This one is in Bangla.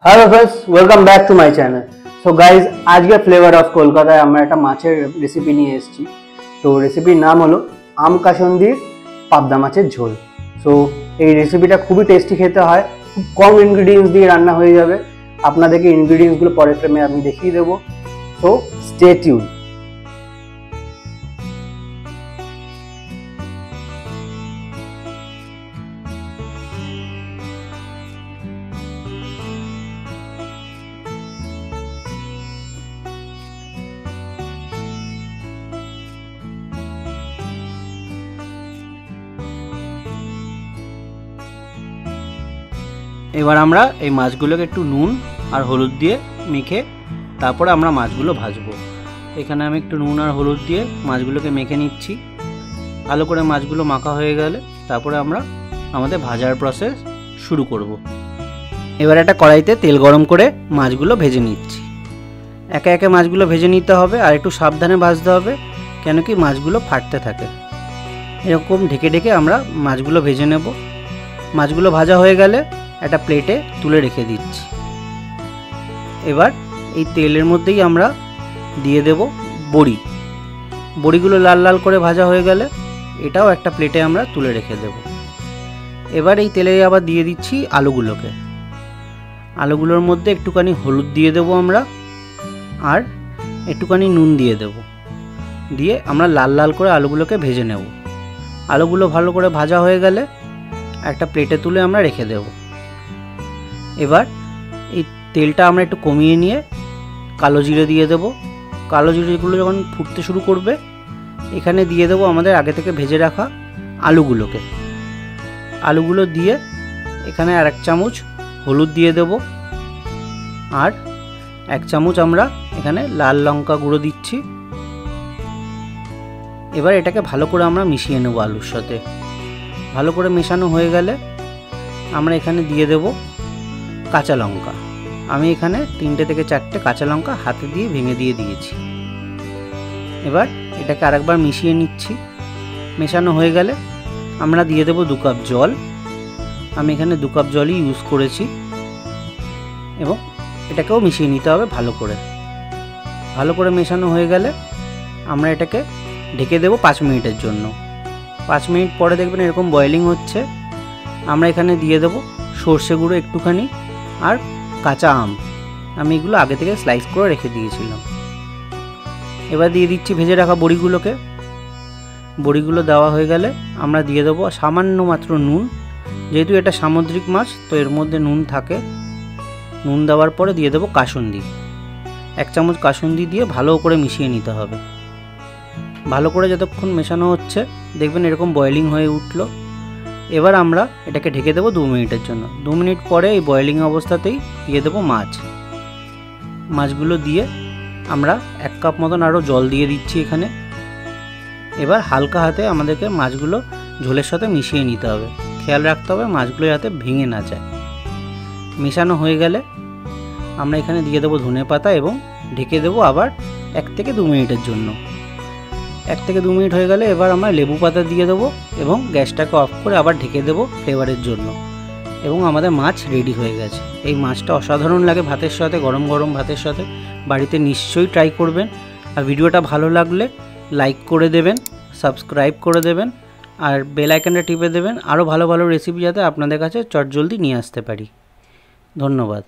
Hello friends, welcome back to my channel. So guys, আজকে ফ্লেভার অফ কলকাতায় আমরা একটা মাছের রেসিপি নিয়ে এসেছি। তো রেসিপির নাম হলো আম কাসুন্দির পাবদা মাছের ঝোল। সো এই রেসিপিটা খুবই টেস্টি খেতে হয়, খুব কম ইনগ্রিডিয়েন্টস দিয়ে রান্না হয়ে যাবে। আপনাদেরকে ইনগ্রিডিয়েন্টসগুলো পরের ফ্রেমে আমি দেখিয়ে দেবো। So stay tune. এবার আমরা এই মাছগুলোকে একটু নুন আর হলুদ দিয়ে মেখে তারপরে আমরা মাছগুলো ভাজবো। এখানে আমি একটু নুন আর হলুদ দিয়ে মাছগুলোকে মেখে নিচ্ছি। ভালো করে মাছগুলো মাখা হয়ে গেলে তারপরে আমরা আমাদের ভাজার প্রসেস শুরু করব। এবার একটা কড়াইতে তেল গরম করে মাছগুলো ভেজে নিচ্ছি। একে একে মাছগুলো ভেজে নিতে হবে আর একটু সাবধানে ভাজতে হবে, কেন কি মাছগুলো ফাটতে থাকে। এরকম ঢেকে ঢেকে আমরা মাছগুলো ভেজে নেব। মাছগুলো ভাজা হয়ে গেলে একটা প্লেটে তুলে রেখে দিচ্ছি। এবার এই তেলের মধ্যেই আমরা দিয়ে দেব বড়িগুলো লাল লাল করে ভাজা হয়ে গেলে এটাও একটা প্লেটে আমরা তুলে রেখে দেব। এবার এই তেলে আবার দিয়ে দিচ্ছি আলুগুলোর মধ্যে একটুখানি হলুদ দিয়ে দেব আমরা, আর একটুখানি নুন দিয়ে দেব। দিয়ে আমরা লাল লাল করে আলুগুলোকে ভেজে নেব। আলুগুলো ভালো করে ভাজা হয়ে গেলে একটা প্লেটে তুলে আমরা রেখে দেব। এবার এই তেলটা আমরা একটু কমিয়ে নিয়ে কালো জিরে দিয়ে দেব। কালো জিরেগুলো যখন ফুটতে শুরু করবে এখানে দিয়ে দেব আমাদের আগে থেকে ভেজে রাখা আলুগুলো দিয়ে এখানে আর 1 চামচ হলুদ দিয়ে দেব, আর 1 চামচ আমরা এখানে লাল লঙ্কা গুঁড়ো দিচ্ছি। এবার এটাকে ভালো করে আমরা মিশিয়ে নেব আলুর সাথে। ভালো করে মেশানো হয়ে গেলে আমরা এখানে দিয়ে দেব কাঁচা লঙ্কা। আমি এখানে 3টে থেকে 4টে কাঁচা লঙ্কা হাতে দিয়ে ভেঙে দিয়ে দিয়েছি। এবার এটাকে আরেকবার মিশিয়ে নিচ্ছি। মেশানো হয়ে গেলে আমরা দিয়ে দেব 2 কাপ জল। আমি এখানে 2 কাপ জলই ইউজ করেছি এবং এটাকেও মিশিয়ে নিতে হবে ভালো করে মেশানো হয়ে গেলে আমরা এটাকে ঢেকে দেব 5 মিনিটের জন্য। 5 মিনিট পরে দেখবেন এরকম বয়েলিং হচ্ছে। আমরা এখানে দিয়ে দেব সর্ষে গুঁড়ো একটুখানি আর কাঁচা আম। আমি এগুলো আগে থেকে স্লাইস করে রেখে দিয়েছিলাম। এবার দিয়ে দিচ্ছি ভেজে রাখা বড়িগুলো দেওয়া হয়ে গেলে আমরা দিয়ে দেবো সামান্য মাত্র নুন। যেহেতু এটা সামুদ্রিক মাছ তো এর মধ্যে নুন থাকে। নুন দেওয়ার পরে দিয়ে দেবো কাসুন্দি। 1 চামচ কাসুন্দি দিয়ে ভালো করে মিশিয়ে নিতে হবে। ভালো করে যতক্ষণ মেশানো হচ্ছে দেখবেন এরকম বয়েলিং হয়ে উঠলো। এবার আমরা এটাকে ঢেকে দেবো 2 মিনিটের জন্য। 2 মিনিট পরে এই বয়েলিং অবস্থাতেই দিয়ে দেবো মাছগুলো দিয়ে আমরা 1 কাপ মতন আরও জল দিয়ে দিচ্ছি এখানে। এবার হালকা হাতে আমাদেরকে মাছগুলো ঝোলের সাথে মিশিয়ে নিতে হবে। খেয়াল রাখতে হবে মাছগুলো যাতে ভেঙে না যায়। মেশানো হয়ে গেলে আমরা এখানে দিয়ে দেবো ধনেপাতা এবং ঢেকে দেবো আবার 1 থেকে 2 মিনিটের জন্য। 1 থেকে 2 মিনিট হয়ে গেলে এবার আমরা লেবু পাতা দিয়ে দেবো এবং গ্যাসটাকে অফ করে আবার ঢেকে দেবো ফ্লেভারের জন্য। এবং আমাদের মাছ রেডি হয়ে গেছে। এই মাছটা অসাধারণ লাগে ভাতের সাথে, গরম গরম ভাতের সাথে। বাড়িতে নিশ্চয়ই ট্রাই করবেন। আর ভিডিওটা ভালো লাগলে লাইক করে দেবেন, সাবস্ক্রাইব করে দেবেন আর বেল আইকনটা টিপে দেবেন আরও ভালো ভালো রেসিপি যাতে আপনাদের কাছে চটজলদি নিয়ে আসতে পারি। ধন্যবাদ।